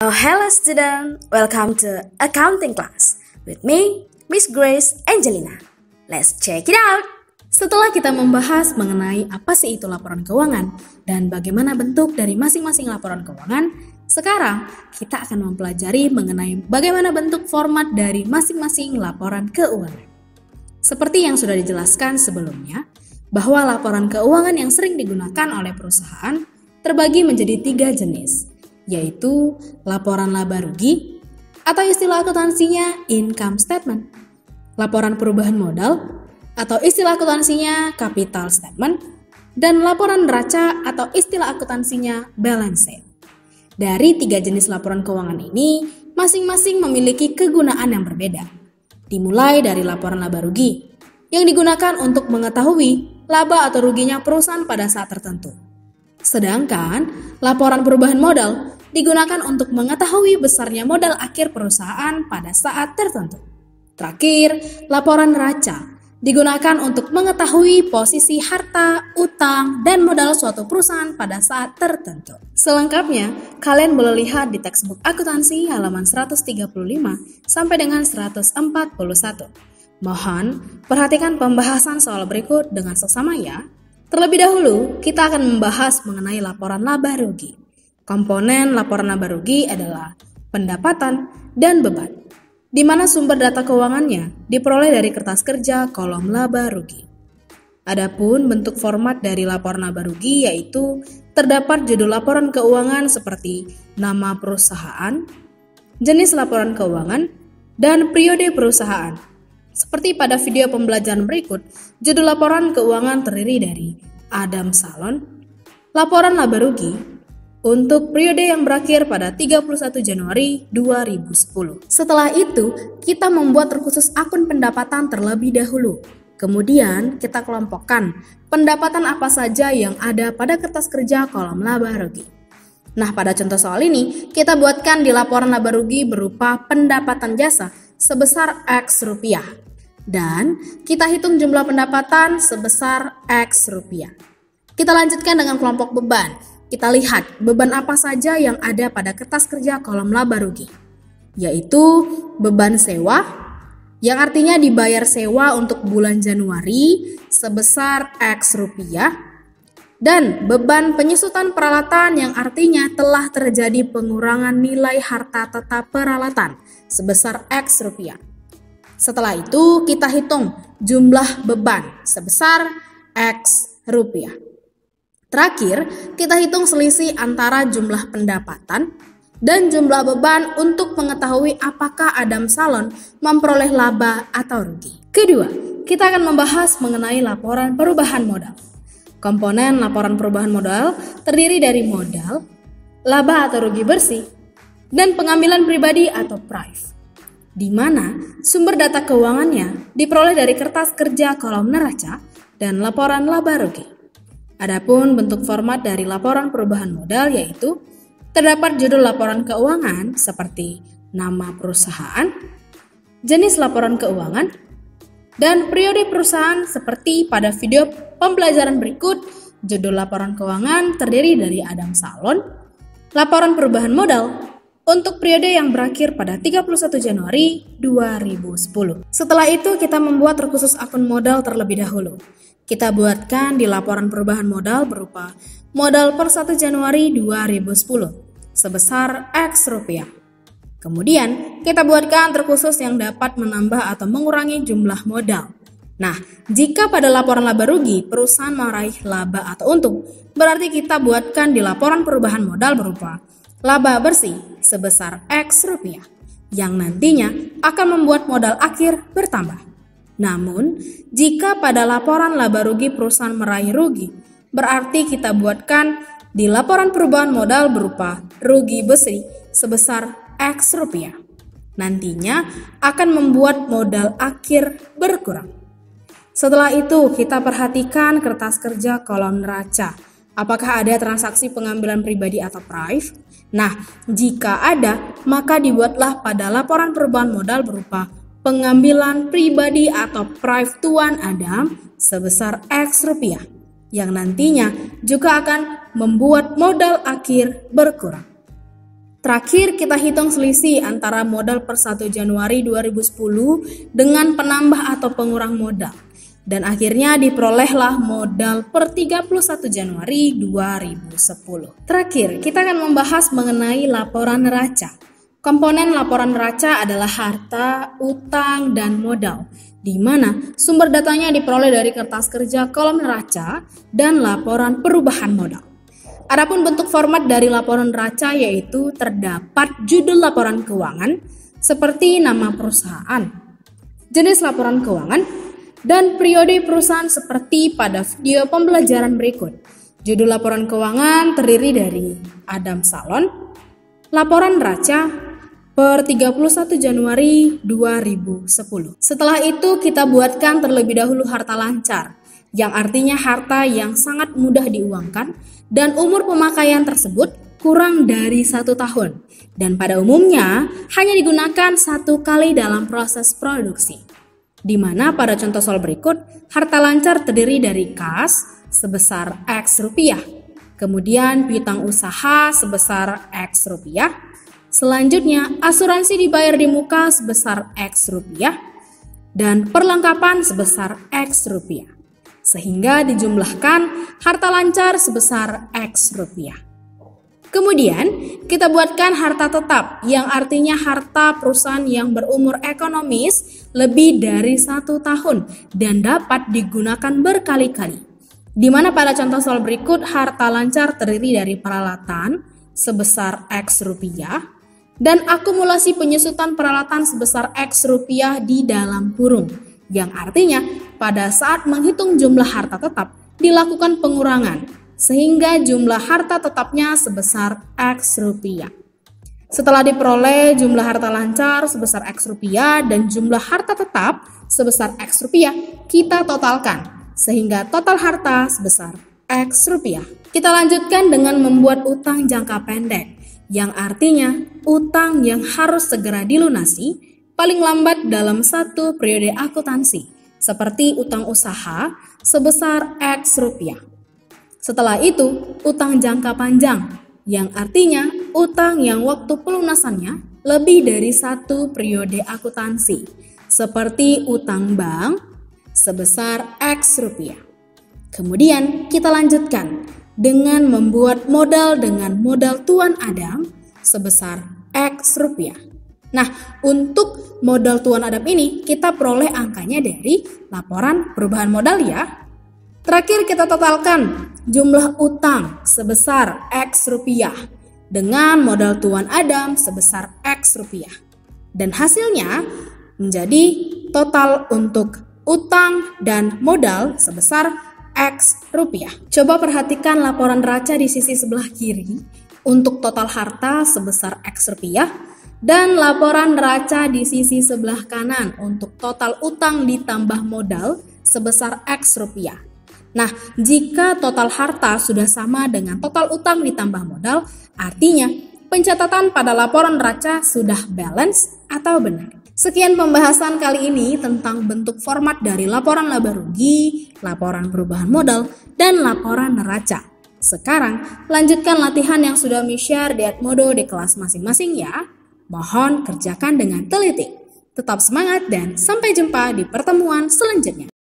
Oh, hello student. Welcome to accounting class with me, Miss Grace Angelina. Let's check it out. Setelah kita membahas mengenai apa sih itu laporan keuangan dan bagaimana bentuk dari masing-masing laporan keuangan, sekarang kita akan mempelajari mengenai bagaimana bentuk format dari masing-masing laporan keuangan. Seperti yang sudah dijelaskan sebelumnya, bahwa laporan keuangan yang sering digunakan oleh perusahaan terbagi menjadi 3 jenis, yaitu laporan laba rugi atau istilah akuntansinya income statement, laporan perubahan modal atau istilah akuntansinya capital statement, dan laporan neraca atau istilah akuntansinya balance sheet. Dari 3 jenis laporan keuangan ini, masing-masing memiliki kegunaan yang berbeda. Dimulai dari laporan laba rugi, yang digunakan untuk mengetahui laba atau ruginya perusahaan pada saat tertentu. Sedangkan laporan perubahan modal digunakan untuk mengetahui besarnya modal akhir perusahaan pada saat tertentu. Terakhir, laporan neraca digunakan untuk mengetahui posisi harta, utang, dan modal suatu perusahaan pada saat tertentu. Selengkapnya, kalian boleh lihat di textbook akuntansi halaman 135 sampai dengan 141. Mohon perhatikan pembahasan soal berikut dengan seksama ya. Terlebih dahulu, kita akan membahas mengenai laporan laba rugi. Komponen laporan laba rugi adalah pendapatan dan beban, di mana sumber data keuangannya diperoleh dari kertas kerja kolom laba rugi. Adapun bentuk format dari laporan laba rugi yaitu terdapat judul laporan keuangan seperti nama perusahaan, jenis laporan keuangan, dan periode perusahaan. Seperti pada video pembelajaran berikut, judul laporan keuangan terdiri dari Adam Salon, laporan laba rugi, untuk periode yang berakhir pada 31 Januari 2010. Setelah itu, kita membuat terkhusus akun pendapatan terlebih dahulu. Kemudian, kita kelompokkan pendapatan apa saja yang ada pada kertas kerja kolom laba rugi. Nah, pada contoh soal ini, kita buatkan di laporan laba rugi berupa pendapatan jasa sebesar X rupiah. Dan kita hitung jumlah pendapatan sebesar X rupiah. Kita lanjutkan dengan kelompok beban. Kita lihat beban apa saja yang ada pada kertas kerja kolom laba rugi, yaitu beban sewa, yang artinya dibayar sewa untuk bulan Januari sebesar X rupiah, dan beban penyusutan peralatan yang artinya telah terjadi pengurangan nilai harta tetap peralatan sebesar X rupiah. Setelah itu kita hitung jumlah beban sebesar X rupiah. Terakhir, kita hitung selisih antara jumlah pendapatan dan jumlah beban untuk mengetahui apakah Adam Salon memperoleh laba atau rugi. Kedua, kita akan membahas mengenai laporan perubahan modal. Komponen laporan perubahan modal terdiri dari modal, laba atau rugi bersih, dan pengambilan pribadi atau PRIV, di mana sumber data keuangannya diperoleh dari kertas kerja kolom neraca dan laporan laba rugi. Adapun bentuk format dari laporan perubahan modal yaitu terdapat judul laporan keuangan seperti nama perusahaan, jenis laporan keuangan, dan periode perusahaan seperti pada video pembelajaran berikut. Judul laporan keuangan terdiri dari Adam Salon, laporan perubahan modal untuk periode yang berakhir pada 31 Januari 2010. Setelah itu kita membuat terkhusus akun modal terlebih dahulu. Kita buatkan di laporan perubahan modal berupa modal per 1 Januari 2010 sebesar X rupiah. Kemudian kita buatkan terkhusus yang dapat menambah atau mengurangi jumlah modal. Nah, jika pada laporan laba rugi perusahaan meraih laba atau untung, berarti kita buatkan di laporan perubahan modal berupa laba bersih sebesar X rupiah, yang nantinya akan membuat modal akhir bertambah. Namun, jika pada laporan laba rugi perusahaan meraih rugi, berarti kita buatkan di laporan perubahan modal berupa rugi bersih sebesar X rupiah. Nantinya akan membuat modal akhir berkurang. Setelah itu, kita perhatikan kertas kerja kolom neraca. Apakah ada transaksi pengambilan pribadi atau PRIV? Nah, jika ada, maka dibuatlah pada laporan perubahan modal berupa pengambilan pribadi atau PRIV Tuan Adam sebesar X rupiah, yang nantinya juga akan membuat modal akhir berkurang. Terakhir, kita hitung selisih antara modal per 1 Januari 2010 dengan penambah atau pengurang modal. Dan akhirnya diperolehlah modal per 31 Januari 2010. Terakhir, kita akan membahas mengenai laporan neraca. Komponen laporan neraca adalah harta, utang, dan modal, di mana sumber datanya diperoleh dari kertas kerja kolom neraca dan laporan perubahan modal. Adapun bentuk format dari laporan neraca yaitu terdapat judul laporan keuangan seperti nama perusahaan, jenis laporan keuangan, dan periode perusahaan seperti pada video pembelajaran berikut. Judul laporan keuangan terdiri dari Adam Salon, laporan neraca per 31 Januari 2010. Setelah itu kita buatkan terlebih dahulu harta lancar, yang artinya harta yang sangat mudah diuangkan dan umur pemakaian tersebut kurang dari 1 tahun dan pada umumnya hanya digunakan 1 kali dalam proses produksi. Di mana pada contoh soal berikut, harta lancar terdiri dari kas sebesar X rupiah, kemudian piutang usaha sebesar X rupiah, selanjutnya asuransi dibayar di muka sebesar X rupiah, dan perlengkapan sebesar X rupiah. Sehingga dijumlahkan harta lancar sebesar X rupiah. Kemudian, kita buatkan harta tetap, yang artinya harta perusahaan yang berumur ekonomis lebih dari 1 tahun dan dapat digunakan berkali-kali. Di mana pada contoh soal berikut, harta lancar terdiri dari peralatan sebesar X rupiah dan akumulasi penyusutan peralatan sebesar X rupiah di dalam kurung, yang artinya pada saat menghitung jumlah harta tetap dilakukan pengurangan, sehingga jumlah harta tetapnya sebesar X rupiah. Setelah diperoleh jumlah harta lancar sebesar X rupiah dan jumlah harta tetap sebesar X rupiah, kita totalkan, sehingga total harta sebesar X rupiah. Kita lanjutkan dengan membuat utang jangka pendek, yang artinya utang yang harus segera dilunasi paling lambat dalam 1 periode akuntansi, seperti utang usaha sebesar X rupiah. Setelah itu, utang jangka panjang, yang artinya utang yang waktu pelunasannya lebih dari 1 periode akuntansi, seperti utang bank sebesar X rupiah. Kemudian kita lanjutkan dengan membuat modal dengan modal Tuan Adam sebesar X rupiah. Nah, untuk modal Tuan Adam ini kita peroleh angkanya dari laporan perubahan modal ya. Terakhir kita totalkan jumlah utang sebesar X rupiah dengan modal Tuan Adam sebesar X rupiah. Dan hasilnya menjadi total untuk utang dan modal sebesar X rupiah. Coba perhatikan laporan neraca di sisi sebelah kiri untuk total harta sebesar X rupiah dan laporan neraca di sisi sebelah kanan untuk total utang ditambah modal sebesar X rupiah. Nah, jika total harta sudah sama dengan total utang ditambah modal, artinya pencatatan pada laporan neraca sudah balance atau benar. Sekian pembahasan kali ini tentang bentuk format dari laporan laba rugi, laporan perubahan modal, dan laporan neraca. Sekarang, lanjutkan latihan yang sudah mi-share di Edmodo di kelas masing-masing ya. Mohon kerjakan dengan teliti. Tetap semangat dan sampai jumpa di pertemuan selanjutnya.